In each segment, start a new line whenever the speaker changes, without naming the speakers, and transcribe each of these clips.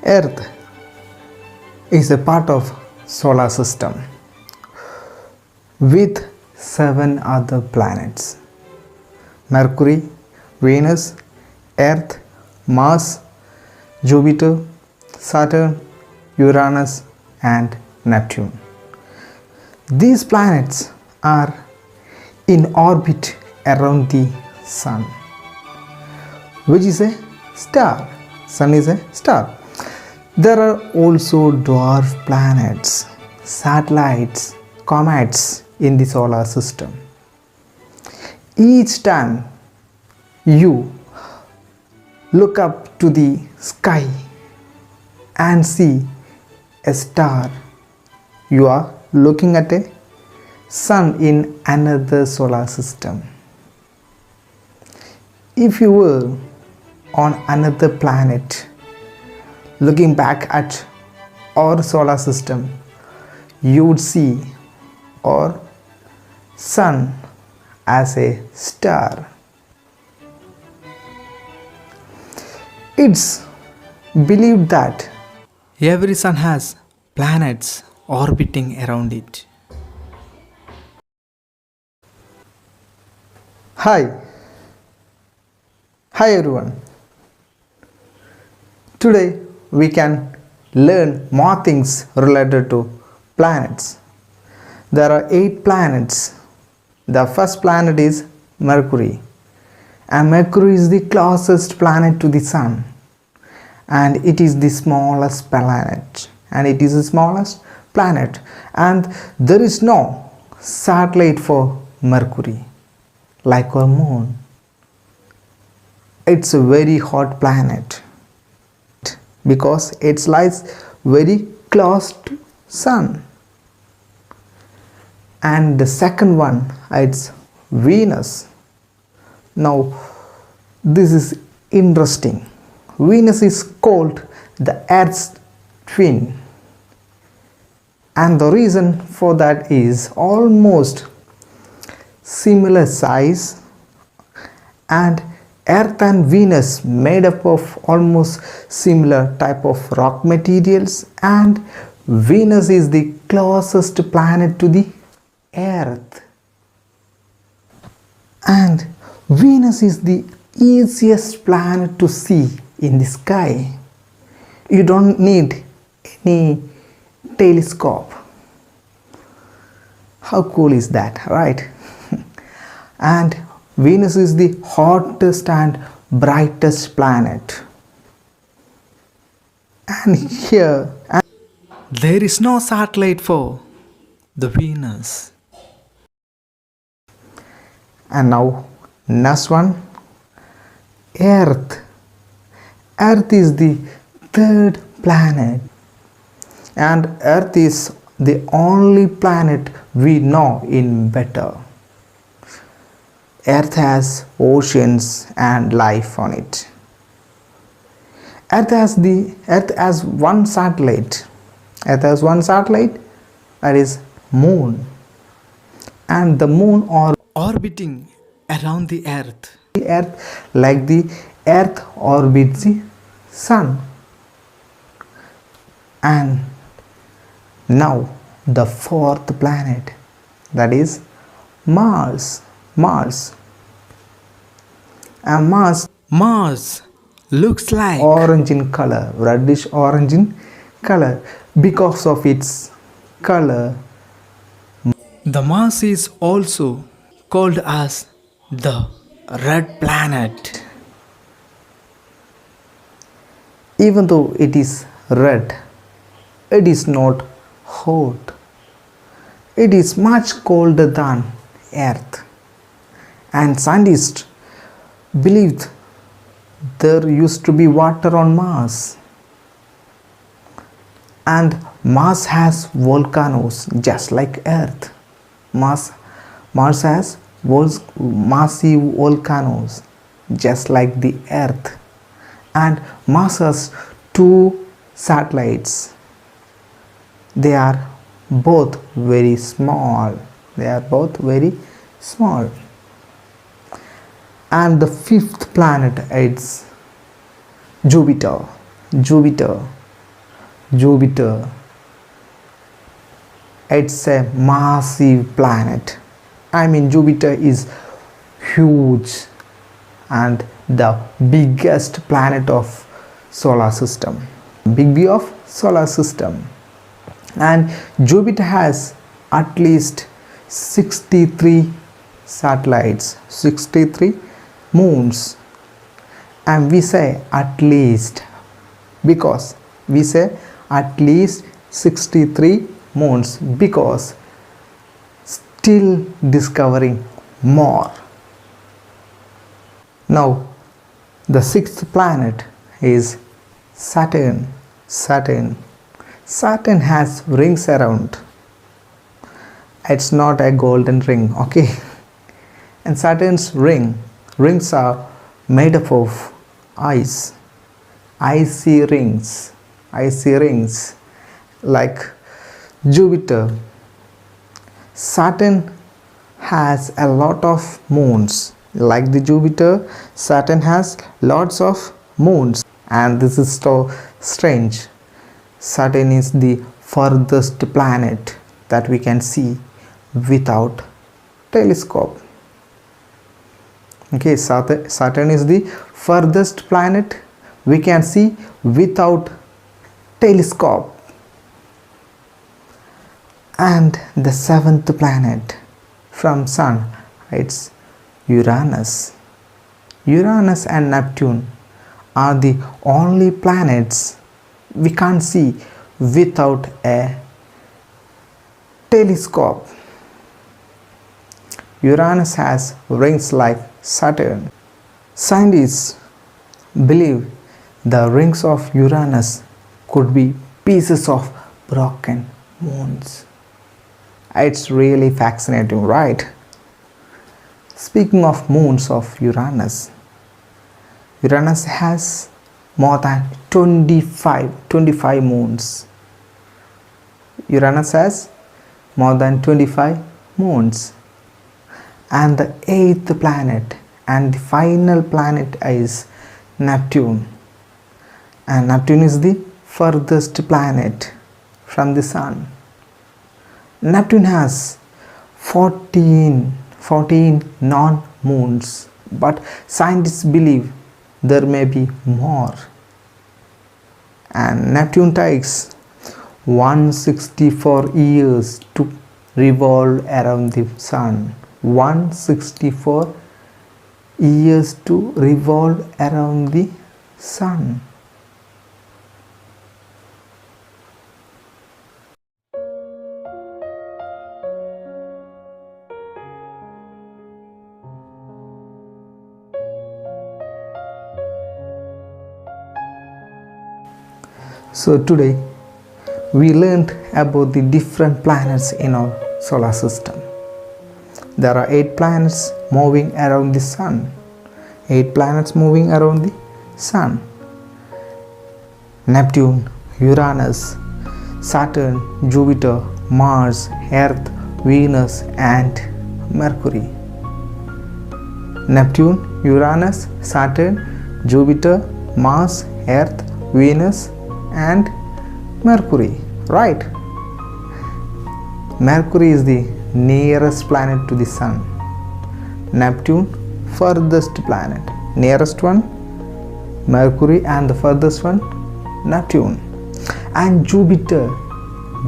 Earth is a part of solar system with 7 other planets: Mercury, Venus, Earth, Mars, Jupiter, Saturn, Uranus and Neptune. These planets are in orbit around the Sun, which is a star. Sun is a star. There are also dwarf planets, satellites, comets in the solar system. Each time you look up to the sky and see a star, you are looking at a sun in another solar system. If you were on another planet looking back at our solar system, you would see our sun as a star. It's believed that every sun has planets orbiting around it. Hi everyone. Today we can learn more things related to planets. There are 8 planets. The first planet is Mercury, and Mercury is the closest planet to the Sun, and it is the smallest planet, and there is no satellite for Mercury like our moon. It's a very hot planet because it lies very close to Sun. And the second one, it's Venus. Now this is interesting. Venus is called the Earth's twin, and the reason for that is almost similar size, and Earth and Venus made up of almost similar type of rock materials, and Venus is the closest planet to the Earth, and Venus is the easiest planet to see in the sky. You don't need any telescope. How cool is that, right? And Venus is the hottest and brightest planet. And here, there is no satellite for the Venus. And now, next one, Earth. Earth is the third planet, and Earth is the only planet we know in better. Earth has oceans and life on it. Earth has one satellite. Earth has one satellite, that is Moon, and the Moon are orbiting around the Earth. The Earth, like the Earth orbits the Sun. And now the fourth planet, that is Mars. And Mars
looks like
orange in color, reddish orange in color. Because of its color,
the Mars is also called as the red planet.
even though it is red, it is not hot. It is much colder than Earth. And scientists believed there used to be water on Mars. And Mars has volcanoes just like Earth. Mars has massive volcanoes just like the Earth. And Mars has two satellites. They are both very small. They are both very small. And the fifth planet is Jupiter. Jupiter. Jupiter. It's a massive planet. I mean, Jupiter is huge and the biggest planet of solar system. Big B of solar system. And Jupiter has at least 63 satellites, 63 moons. And we say at least because we say at least 63 moons because still discovering more. Now the sixth planet is Saturn. Saturn has rings around. It's not a golden ring, okay? And Saturn's rings are made up of ice. Icy rings like Jupiter. Saturn has a lot of moons. Like the Jupiter, Saturn has lots of moons. And this is so strange. Saturn is the furthest planet that we can see without telescope. Okay, Saturn is the furthest planet we can see without telescope. And the seventh planet from Sun, it's Uranus. Uranus and Neptune are the only planets we can't see without a telescope. Uranus has rings like Saturn. Scientists believe the rings of Uranus could be pieces of broken moons. It's really fascinating, right? Speaking of moons of Uranus, Uranus has more than 25 moons. Uranus has more than 25 moons. And the eighth planet and the final planet is Neptune. And Neptune is the furthest planet from the Sun. Neptune has 14 non-moons, but scientists believe there may be more. And Neptune takes 164 years to revolve around the Sun. 164 years to revolve around the Sun. So today we learned about the different planets in our solar system. There are 8 planets moving around the Sun. 8 planets moving around the Sun. Neptune, Uranus, Saturn, Jupiter, Mars, Earth, Venus and Mercury. Neptune, Uranus, Saturn, Jupiter, Mars, Earth, Venus and Mercury, right? Mercury is the nearest planet to the Sun. Neptune, furthest planet. Nearest one, Mercury, and the furthest one, Neptune. And Jupiter,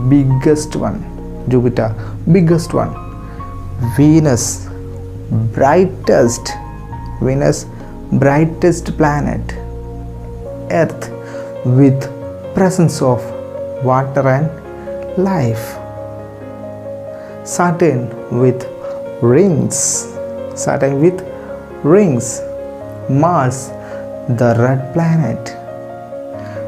biggest one. Jupiter, biggest one. Venus, brightest. Venus, brightest planet. Earth, with presence of water and life. Saturn with rings. Saturn with rings. Mars, the red planet.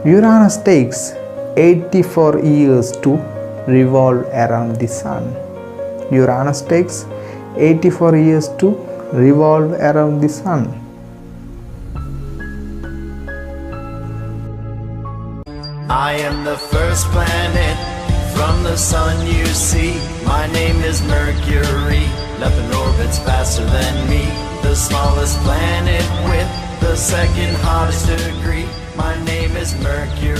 Uranus takes 84 years to revolve around the sun. Uranus takes 84 years to revolve around the sun.
I am the first planet from the sun you see. My name is Mercury. Nothing orbits faster than me. The smallest planet with the second hottest degree. My name is Mercury.